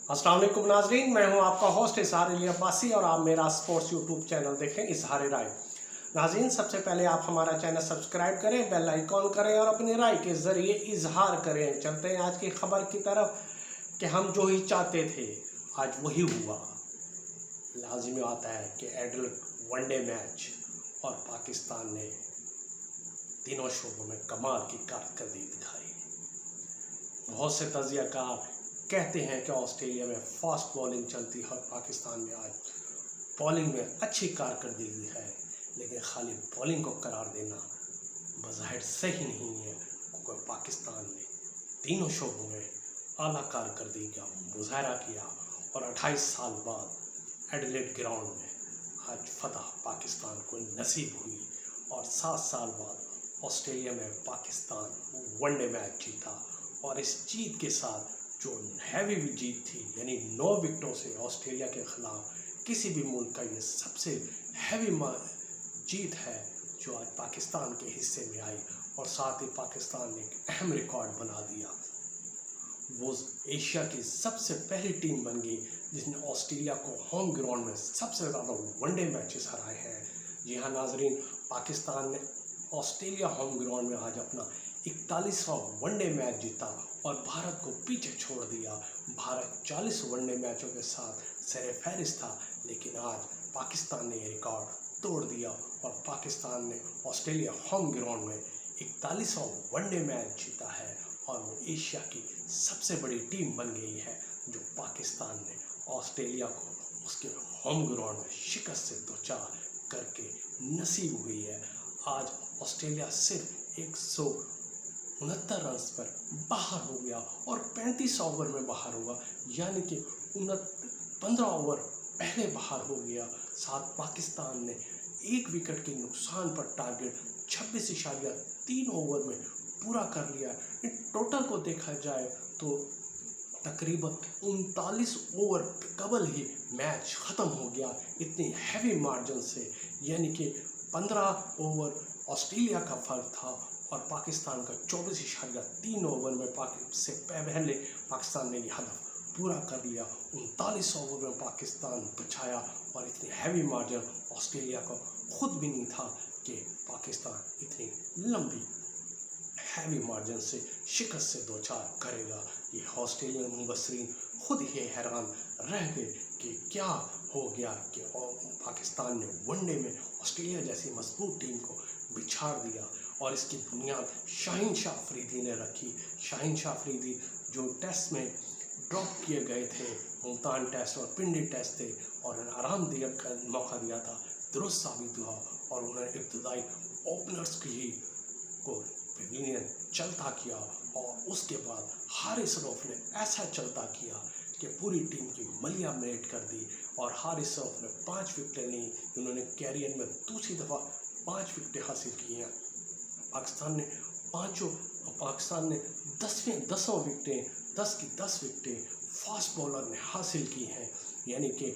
अस्सलाम वालेकुम नाजरीन, मैं हूं आपका होस्ट इजहार अली अब्बासी और आप मेरा स्पोर्ट्स यूट्यूब चैनल देखें इजहार राय। नाजरीन, सबसे पहले आप हमारा चैनल सब्सक्राइब करें, बेल आइकॉन करें और अपनी राय के ज़रिए इजहार करें। चलते हैं आज की खबर की तरफ कि हम जो ही चाहते थे आज वही हुआ। लाजिमी आता है कि एडल्ट वनडे मैच और पाकिस्तान ने तीनों शोबों में कमाल की कारकर्दगी दिखाई। बहुत से तजियाकार कहते हैं कि ऑस्ट्रेलिया में फास्ट बॉलिंग चलती है और पाकिस्तान में आज बॉलिंग में अच्छी कारकर्दगी है, लेकिन खाली बॉलिंग को करार देना बज़ाहिर सही नहीं है, क्योंकि पाकिस्तान ने तीनों शोबों में आला कारकर्दगी का मुजाहरा किया और 28 साल बाद एडिलेड ग्राउंड में आज फतह पाकिस्तान को नसीब हुई और 7 साल बाद ऑस्ट्रेलिया में पाकिस्तान वनडे मैच जीता। और इस जीत के साथ जो हैवी जीत थी, यानी 9 विकेटों से ऑस्ट्रेलिया के ख़िलाफ़ किसी भी मुल्क का ये सबसे हैवी जीत है जो आज पाकिस्तान के हिस्से में आई। और साथ ही पाकिस्तान ने एक अहम रिकॉर्ड बना दिया, वो एशिया की सबसे पहली टीम बन गई जिसने ऑस्ट्रेलिया को होम ग्राउंड में सबसे ज़्यादा वनडे मैचेस हराए हैं। जी हाँ नाजरीन, पाकिस्तान ने ऑस्ट्रेलिया होम ग्राउंड में आज अपना 41वां वनडे मैच जीता और भारत को पीछे छोड़ दिया। भारत 40 वनडे मैचों के साथ सरे फहरिस्त था, लेकिन आज पाकिस्तान ने ये रिकॉर्ड तोड़ दिया और पाकिस्तान ने ऑस्ट्रेलिया होम ग्राउंड में 41वां वनडे मैच जीता है और वो एशिया की सबसे बड़ी टीम बन गई है जो पाकिस्तान ने ऑस्ट्रेलिया को उसके होम ग्राउंड में शिकस्त से दोचार करके नसीब हुई है। आज ऑस्ट्रेलिया सिर्फ 169 रन पर बाहर हो गया और 35 ओवर में बाहर हुआ, यानी कि 15 ओवर पहले बाहर हो गया। साथ पाकिस्तान ने 1 विकेट के नुकसान पर टारगेट 26.3 ओवर में पूरा कर लिया। इन टोटल को देखा जाए तो तकरीबन 39 ओवर कबल ही मैच ख़त्म हो गया, इतनी हैवी मार्जिन से, यानी कि 15 ओवर ऑस्ट्रेलिया का फ़र्क था और पाकिस्तान का 24.3 ओवर में से पहले पाकिस्तान ने यह हदफ पूरा कर लिया। 39 ओवर में पाकिस्तान बचाया और इतनी हैवी मार्जिन ऑस्ट्रेलिया को खुद भी नहीं था कि पाकिस्तान इतनी लंबी हैवी मार्जिन से शिकस्त से दोचार करेगा। ये ऑस्ट्रेलियन मुबसरीन खुद ही हैरान रह गए कि क्या हो गया कि पाकिस्तान ने वनडे में ऑस्ट्रेलिया जैसी मजबूत टीम को बिछाड़ दिया। और इसकी बुनियाद शाहीन शाह अफरीदी ने रखी। शाहीन शाह अफरीदी जो टेस्ट में ड्रॉप किए गए थे, मुल्तान टेस्ट और पिंडी टेस्ट थे, और उन्हें आराम दिया का मौका दिया था, दुरुस्त साबित हुआ और उन्होंने इब्तदाई ओपनर्स की को पेविलियन चलता किया और उसके बाद हारिस रऊफ ने ऐसा चलता किया कि पूरी टीम की मलिया मेट कर दी और हारिस रऊफ ने 5 विकेटें ली। उन्होंने कैरियर में दूसरी दफ़ा 5 विकेटें हासिल की हैं। पाकिस्तान ने 10 विकेटें 10 की 10 विकेटें फास्ट बॉलर ने हासिल की हैं, यानी कि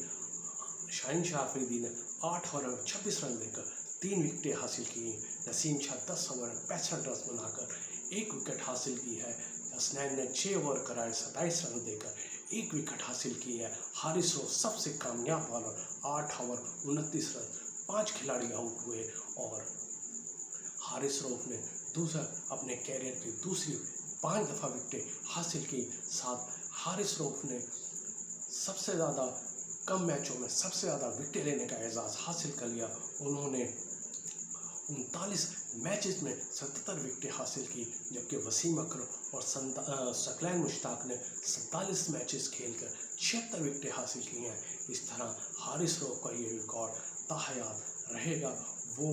शाहीन शाह अफरीदी ने 8 ओवर में 26 रन देकर 3 विकेटें हासिल की। नसीम शाह 10 ओवर में 65 रन बनाकर 1 विकेट हासिल की है। हसनैन ने 6 ओवर कराए 27 रन देकर 1 विकेट हासिल की है। हारिस रऊफ सबसे कामयाब बॉलर 8 ओवर 29 रन 5 खिलाड़ी आउट हुए और हारिस रऊफ ने अपने कैरियर की दूसरी 5 दफ़ा विकेटें हासिल की। साथ हारिस रऊफ ने सबसे ज़्यादा कम मैचों में सबसे ज़्यादा विकेटें लेने का एजाज़ हासिल कर लिया। उन्होंने 39 मैचेस में 77 विकेटें हासिल की, जबकि वसीम अकरम और सकलैन मुश्ताक ने 47 मैचेस खेलकर 76 विकेटें हासिल की हैं। इस तरह हारिस रऊफ का ये रिकॉर्ड ताहयात रहेगा। वो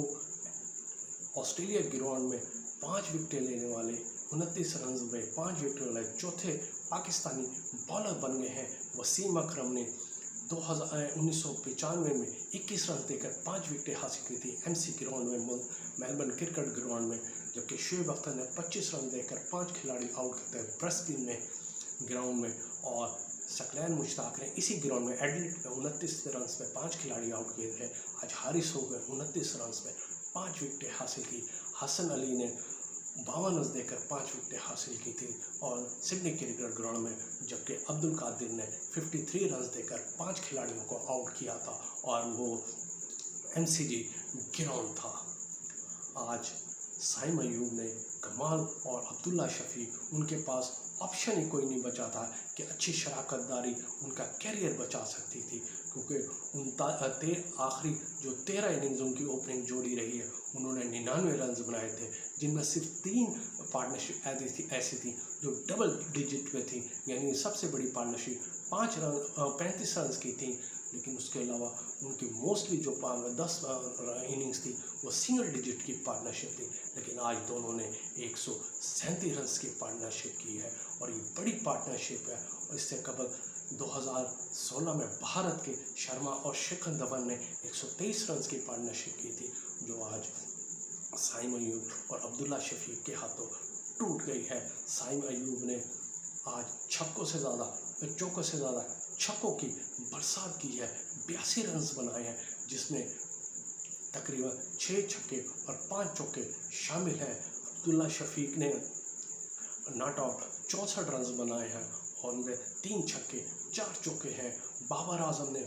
ऑस्ट्रेलिया ग्राउंड में 5 विकेटें लेने वाले 29 रन में 5 विकेट वाले चौथे पाकिस्तानी बॉलर बन गए हैं। वसीम अकरम ने 1995 में 21 रन देकर 5 विकेटें हासिल की थी MC ग्राउंड में, मेलबर्न क्रिकेट ग्राउंड में, जबकि शुएब अख्तर ने 25 रन देकर 5 खिलाड़ी आउट करते हैं ब्रिस्बेन में ग्राउंड में, और सकलैन मुश्ताक ने इसी ग्राउंड में एडिलेड में 29 रन में 5 खिलाड़ी आउट किए थे। आज हारिस रऊफ ने 29 रन में 5 विकेटें हासिल की। हसन अली ने 52 रन देकर 5 विकेटें हासिल की थी और सिडनी क्रिकेट ग्राउंड में, जबकि अब्दुल कादिर ने 53 रन देकर 5 खिलाड़ियों को आउट किया था और वो MCG ग्राउंड था। आज साइम अयूब ने, कमाल और अब्दुल्ला शफीक, उनके पास ऑप्शन ही कोई नहीं बचा था कि अच्छी शराकतदारी उनका कैरियर बचा सकती थी, क्योंकि आखिरी जो 13 इनिंग्स उनकी ओपनिंग जोड़ी रही है, उन्होंने 99 रन बनाए थे, जिनमें सिर्फ 3 पार्टनरशिप ऐसी थी जो डबल डिजिट में थी, यानी सबसे बड़ी पार्टनरशिप 35 रन की थी। लेकिन उसके अलावा उनकी मोस्टली जो 10 इनिंग्स थी वो सिंगल डिजिट की पार्टनरशिप थी। लेकिन आज दोनों ने 137 रन की पार्टनरशिप की है और ये बड़ी पार्टनरशिप है। और इससे कबल 2016 में भारत के शर्मा और शिखर धवन ने 123 रन की पार्टनरशिप की थी, जो आज साइम अयूब और अब्दुल्ला शफीक के हाथों टूट गई है। साइम अयूब ने आज चौकों से ज़्यादा छक्कों की बरसात की है, 82 रन बनाए हैं, जिसमें तकरीबन 6 छक्के और 5 चौके शामिल हैं। अब्दुल्ला शफीक ने नॉट आउट 64 रन बनाए हैं और उनमें 3 छक्के 4 चौके हैं। बाबर आजम ने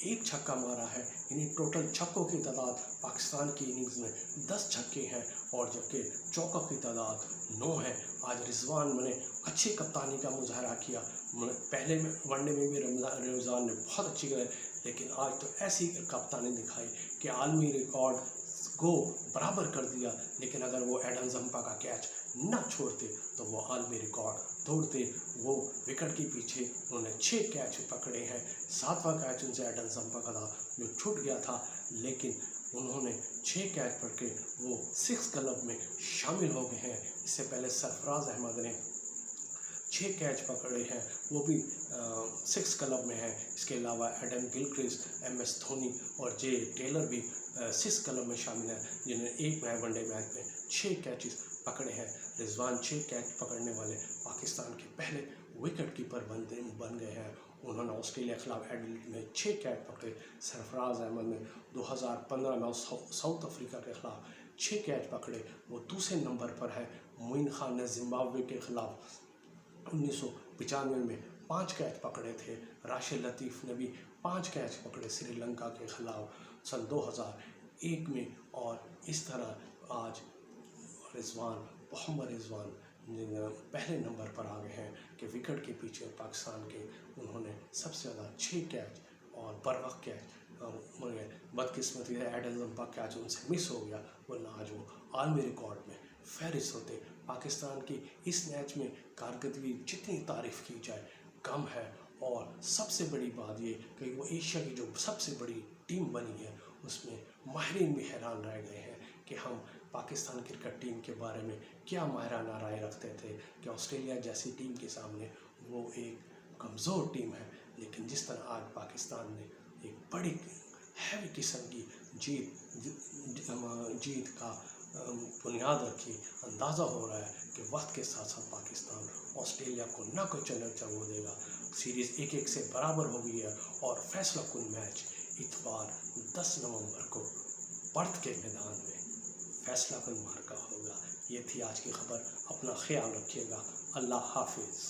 1 छक्का मारा है, यानी टोटल छक्कों की तादाद पाकिस्तान की इनिंग्स में 10 छक्के हैं और जबकि चौकों की तादाद 9 है। आज रिजवान ने अच्छी कप्तानी का मुजाहरा किया। पहले में वनडे में भी रिजवान ने बहुत अच्छी करे, लेकिन आज तो ऐसी कप्तानी दिखाई कि आलमी रिकॉर्ड को बराबर कर दिया। लेकिन अगर वो एडम जंपा का कैच न छोड़ते तो वो आलमी रिकॉर्ड तोड़ते। वो विकेट के पीछे उन्होंने 6 कैच पकड़े हैं। 7वां कैच उनसे एडम जंपा का था जो छूट गया था, लेकिन उन्होंने 6 कैच पकड़ के वो 6 क्लब में शामिल हो गए हैं। इससे पहले सरफराज अहमद ने 6 कैच पकड़े हैं, वो भी 6 क्लब में है। इसके अलावा एडम गिलक्रिस्ट, MS धोनी और जे टेलर भी 6 क्लब में शामिल हैं, जिन्होंने एक वनडे मैच में 6 कैचेस पकड़े हैं। रिजवान 6 कैच पकड़ने वाले पाकिस्तान के पहले विकेट कीपर बन गए हैं। उन्होंने ऑस्ट्रेलिया के खिलाफ एडिलेड में 6 कैच पकड़े। सरफराज अहमद ने 2015 में साउथ अफ्रीका के खिलाफ 6 कैच पकड़े, वो दूसरे नंबर पर है। मोइन खान ने जिम्बाब्वे के खिलाफ 1995 में 5 कैच पकड़े थे। राशिद लतीफ़ ने भी 5 कैच पकड़े श्रीलंका के खिलाफ सन 2001 में। और इस तरह आज मोहम्मद रिजवान पहले नंबर पर आ गए हैं कि विकेट के पीछे पाकिस्तान के उन्होंने सबसे ज़्यादा 6 कैच और बर वक्त कैच। बदकिस्मती है एडम जंपा कैच उनसे मिस हो गया, वरना आज वो आलमी रिकॉर्ड में फहरिस्त होते। पाकिस्तान की इस मैच में कारकर्दगी जितनी तारीफ़ की जाए कम है। और सबसे बड़ी बात ये कि वो एशिया की जो सबसे बड़ी टीम बनी है उसमें माहिरीन भी हैरान रह गए हैं कि हम पाकिस्तान क्रिकेट टीम के बारे में क्या माहिराना राय रखते थे कि ऑस्ट्रेलिया जैसी टीम के सामने वो एक कमज़ोर टीम है। लेकिन जिस तरह आज पाकिस्तान ने एक बड़ी हैवी किस्म की जीत का बुनियाद रखी, अंदाज़ा हो रहा है कि वक्त के साथ साथ पाकिस्तान ऑस्ट्रेलिया को न कोई चैलेंज वो देगा। सीरीज़ 1-1 से बराबर हो गई है और फैसला कुन मैच इतवार 10 नवंबर को पर्थ के मैदान में फैसला कुन मार्का होगा। ये थी आज की खबर। अपना ख्याल रखिएगा। अल्लाह हाफिज़।